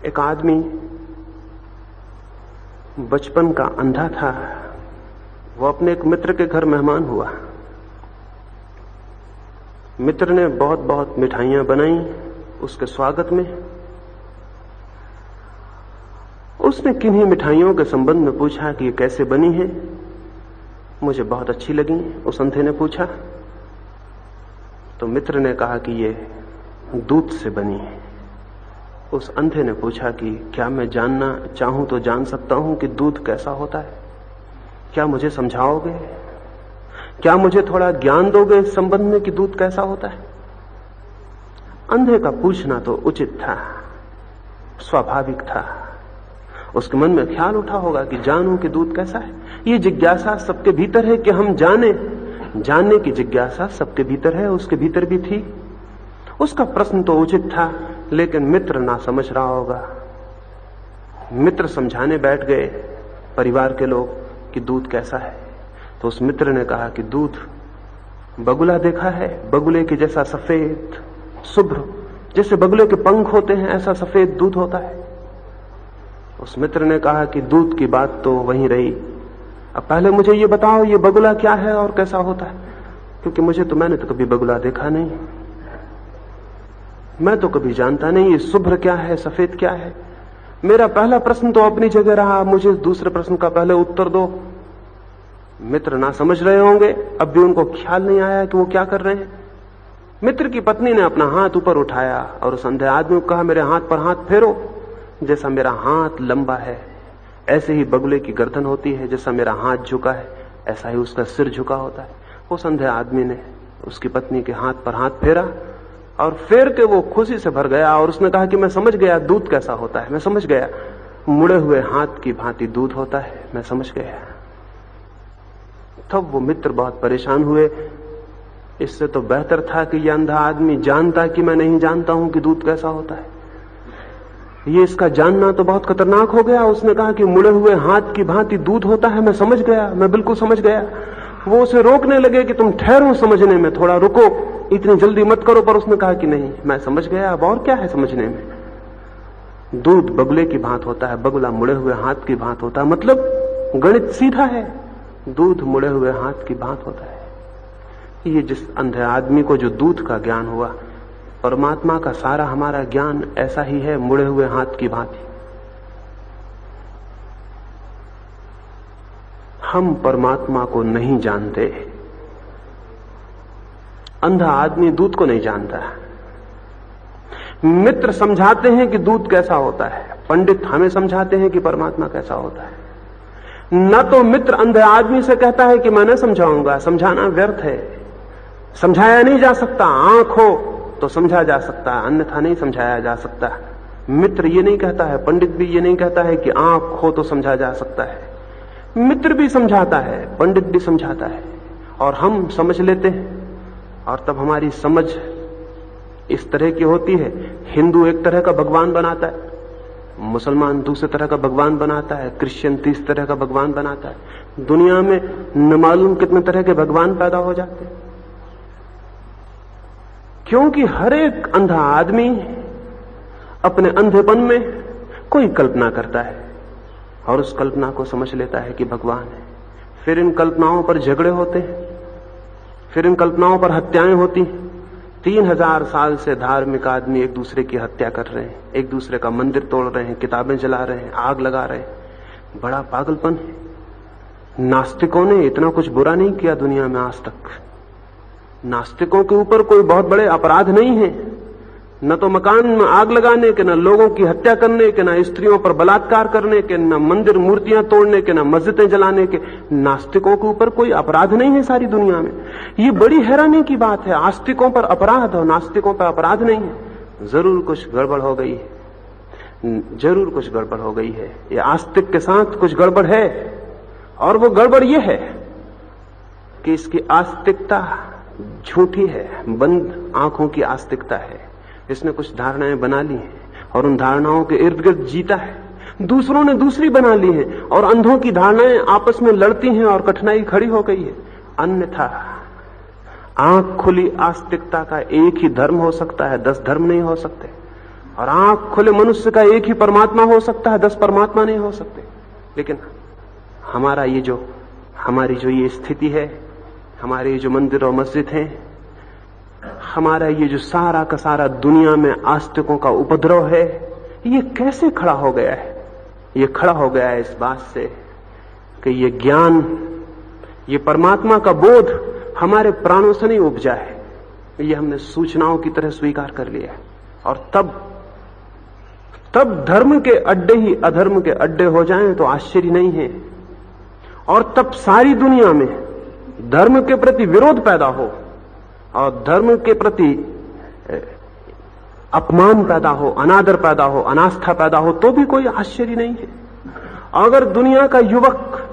एक आदमी बचपन का अंधा था। वो अपने एक मित्र के घर मेहमान हुआ। मित्र ने बहुत बहुत मिठाइयां बनाई उसके स्वागत में। उसने किन्हीं मिठाइयों के संबंध में पूछा कि ये कैसे बनी है। मुझे बहुत अच्छी लगी, उस अंधे ने पूछा। तो मित्र ने कहा कि ये दूध से बनी है। उस अंधे ने पूछा कि क्या मैं जानना चाहूं तो जान सकता हूं कि दूध कैसा होता है? क्या मुझे समझाओगे? क्या मुझे थोड़ा ज्ञान दोगे इस संबंध में कि दूध कैसा होता है? अंधे का पूछना तो उचित था, स्वाभाविक था। उसके मन में ख्याल उठा होगा कि जानूं कि दूध कैसा है। ये जिज्ञासा सबके भीतर है कि हम जाने। जानने की जिज्ञासा सबके भीतर है, उसके भीतर भी थी। उसका प्रश्न तो उचित था, लेकिन मित्र ना समझ रहा होगा। मित्र समझाने बैठ गए परिवार के लोग कि दूध कैसा है। तो उस मित्र ने कहा कि दूध, बगुला देखा है? बगुले के जैसा सफेद, शुभ्र, जैसे बगुले के पंख होते हैं ऐसा सफेद दूध होता है। उस मित्र ने कहा कि दूध की बात तो वहीं रही, अब पहले मुझे ये बताओ ये बगुला क्या है और कैसा होता है, क्योंकि मैंने तो कभी बगुला देखा नहीं, मैं तो कभी जानता नहीं ये शुभ्र क्या है, सफेद क्या है। मेरा पहला प्रश्न तो अपनी जगह रहा, मुझे दूसरे प्रश्न का पहले उत्तर दो। मित्र ना समझ रहे होंगे, अब भी उनको ख्याल नहीं आया कि वो क्या कर रहे हैं। मित्र की पत्नी ने अपना हाथ ऊपर उठाया और उस अंधे आदमी को कहा, मेरे हाथ पर हाथ फेरो। जैसा मेरा हाथ लंबा है ऐसे ही बगुले की गर्दन होती है, जैसा मेरा हाथ झुका है ऐसा ही उसका सिर झुका होता है। उस अंधे आदमी ने उसकी पत्नी के हाथ पर हाथ फेरा और फेर के वो खुशी से भर गया और उसने कहा कि मैं समझ गया दूध कैसा होता है, मैं समझ गया, मुड़े हुए हाथ की भांति दूध होता है, मैं समझ गया। तब वो मित्र बहुत परेशान हुए। इससे तो बेहतर था कि यह अंधा आदमी जानता कि मैं नहीं जानता हूं कि दूध कैसा होता है। ये इसका जानना तो बहुत खतरनाक हो गया। उसने कहा कि मुड़े हुए हाथ की भांति दूध होता है, मैं समझ गया, मैं बिल्कुल समझ गया। वो उसे रोकने लगे कि तुम ठहरो समझने में, थोड़ा रुको, इतनी जल्दी मत करो। पर उसने कहा कि नहीं, मैं समझ गया, अब और क्या है समझने में। दूध बगुले की भांत होता है, बगुला मुड़े हुए हाथ की भांत होता है, मतलब गणित सीधा है, दूध मुड़े हुए हाथ की भांत होता है। ये जिस अंधे आदमी को जो दूध का ज्ञान हुआ, परमात्मा का सारा हमारा ज्ञान ऐसा ही है, मुड़े हुए हाथ की भांति। हम परमात्मा को नहीं जानते। अंधा आदमी दूध को नहीं जानता। मित्र समझाते हैं कि दूध कैसा होता है, पंडित हमें समझाते हैं कि परमात्मा कैसा होता है। न तो मित्र अंधे आदमी से कहता है कि मैं न समझाऊंगा, समझाना व्यर्थ है, समझाया नहीं जा सकता। आंख हो तो समझा जा सकता है, अन्यथा नहीं समझाया जा सकता। मित्र ये नहीं कहता है, पंडित भी ये नहीं कहता है कि आंख हो तो समझा जा सकता है। मित्र भी समझाता है, पंडित भी समझाता है, और हम समझ लेते हैं। और तब हमारी समझ इस तरह की होती है, हिंदू एक तरह का भगवान बनाता है, मुसलमान दूसरे तरह का भगवान बनाता है, क्रिश्चियन तीसरे तरह का भगवान बनाता है। दुनिया में न मालूम कितने तरह के भगवान पैदा हो जाते हैं, क्योंकि हर एक अंधा आदमी अपने अंधेपन में कोई कल्पना करता है और उस कल्पना को समझ लेता है कि भगवान है। फिर इन कल्पनाओं पर झगड़े होते हैं, फिर इन कल्पनाओं पर हत्याएं होती हैं। 3000 साल से धार्मिक आदमी एक दूसरे की हत्या कर रहे हैं, एक दूसरे का मंदिर तोड़ रहे हैं, किताबें जला रहे हैं, आग लगा रहे हैं। बड़ा पागलपन है। नास्तिकों ने इतना कुछ बुरा नहीं किया दुनिया में आज तक। नास्तिकों के ऊपर कोई बहुत बड़े अपराध नहीं है, न तो मकान में आग लगाने के, न लोगों की हत्या करने के, न स्त्रियों पर बलात्कार करने के, न मंदिर मूर्तियां तोड़ने के, न मस्जिदें जलाने के। नास्तिकों के ऊपर कोई अपराध नहीं है सारी दुनिया में। ये बड़ी हैरानी की बात है, आस्तिकों पर अपराध और नास्तिकों पर अपराध नहीं है। जरूर कुछ गड़बड़ हो गई है, जरूर कुछ गड़बड़ हो गई है। ये आस्तिक के साथ कुछ गड़बड़ है, और वो गड़बड़ ये है कि इसकी आस्तिकता झूठी है, बंद आंखों की आस्तिकता है। इसने कुछ धारणाएं बना ली हैं और उन धारणाओं के इर्द गिर्द जीता है। दूसरों ने दूसरी बना ली है और अंधों की धारणाएं आपस में लड़ती हैं और कठिनाई खड़ी हो गई है। अन्यथा आंख खुली आस्तिकता का एक ही धर्म हो सकता है, 10 धर्म नहीं हो सकते। और आंख खुले मनुष्य का एक ही परमात्मा हो सकता है, 10 परमात्मा नहीं हो सकते। लेकिन हमारी जो ये स्थिति है, हमारे जो मंदिर और मस्जिद हैं, हमारा ये जो सारा का सारा दुनिया में आस्तिकों का उपद्रव है, ये कैसे खड़ा हो गया है? ये खड़ा हो गया है इस बात से कि ये ज्ञान, ये परमात्मा का बोध हमारे प्राणों से नहीं उपजा है, ये हमने सूचनाओं की तरह स्वीकार कर लिया है। और तब धर्म के अड्डे ही अधर्म के अड्डे हो जाएं तो आश्चर्य नहीं है। और तब सारी दुनिया में धर्म के प्रति विरोध पैदा हो और धर्म के प्रति अपमान पैदा हो, अनादर पैदा हो, अनास्था पैदा हो, तो भी कोई आश्चर्य नहीं है। अगर दुनिया का युवक